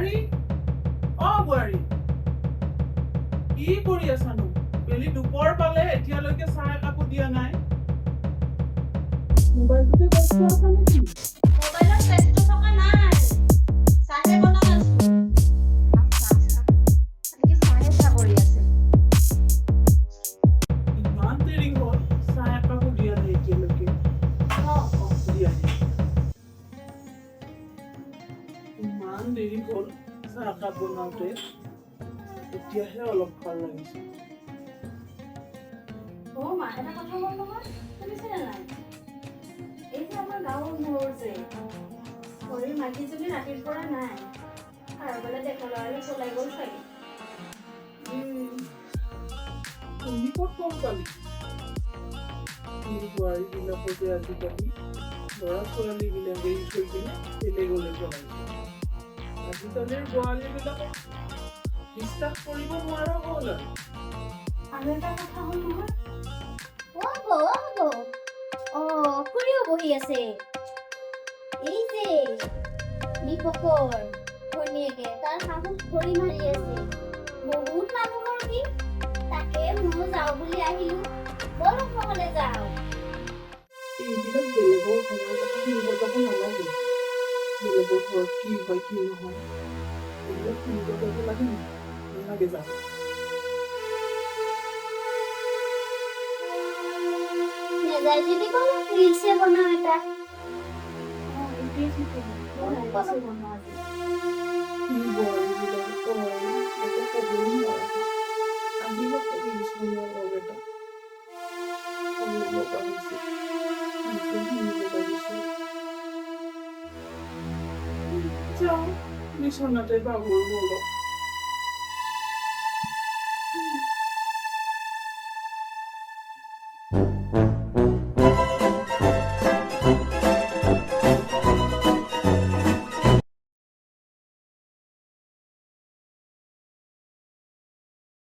বোৱাৰী বোৱাৰী কি কৰি আছানো? বেলি দুপৰ পালে এতিয়ালৈকে চাহ একাপো দিয়া নাই। মোবাইলটোতে ব্যস্ত আছা নেকি? মোবাইলত ব্যস্ত থকা নাই, চাহে বনাই আছো। আনকি চাহে চাহ কৰি আছে। ইমান দেৰি হ'ল, চাহ একাপো দিয়া নাই এতিয়ালৈকে। দিয়া নাই। ইমান দেৰি হ'ল চাহ একাপ বনাওঁতে, এতিয়াহে অলপ ভাল লাগিছে। মা এটা কথা হ'ল নহয়, শুনিছেনে নাই? এই যে আমাৰ গাঁৱৰ মোৰ যে ভৰিৰ মাইকীজনী ৰাতিৰ পৰা নাই, কাৰোবালে দেখা ল'ৰালে পলাই গ'ল চাগে। তুমি ক'ত গম পালি? বোৱাৰী বিলাকৰ যে আজিকালি ল'ৰা ছোৱালী বিলাক এৰি থৈ কিনে বেলেগলৈ পলাই যায়। আজিকালিৰ বোৱাৰী বিলাকক বিশ্বাস কৰিব নোৱাৰা হ'ল আৰু এটা কথা হ'ল নহয়, খুৰীও বহি আছে। এই যে নিপকৰ ভনীয়েকে তাৰ শাহুক ভৰি মাৰি আছে। বহুত মানুহৰ কি, তাকে ময়ো যাওঁ বুলি আহিলো। বলক নহলে যাওঁ। এইবিলাক বেলেগৰ ঘৰৰ কথা শুনিব যাব নালাগে। বেলেগৰ ঘৰত কি হয় কি নহয় এইবিলাক শুনিব যাব লাগে নেকি? নালাগে যাব। নেযায় যদি বলো ৰিলছে বনাও এটা। বিছনাতে বাগৰিব অলপ।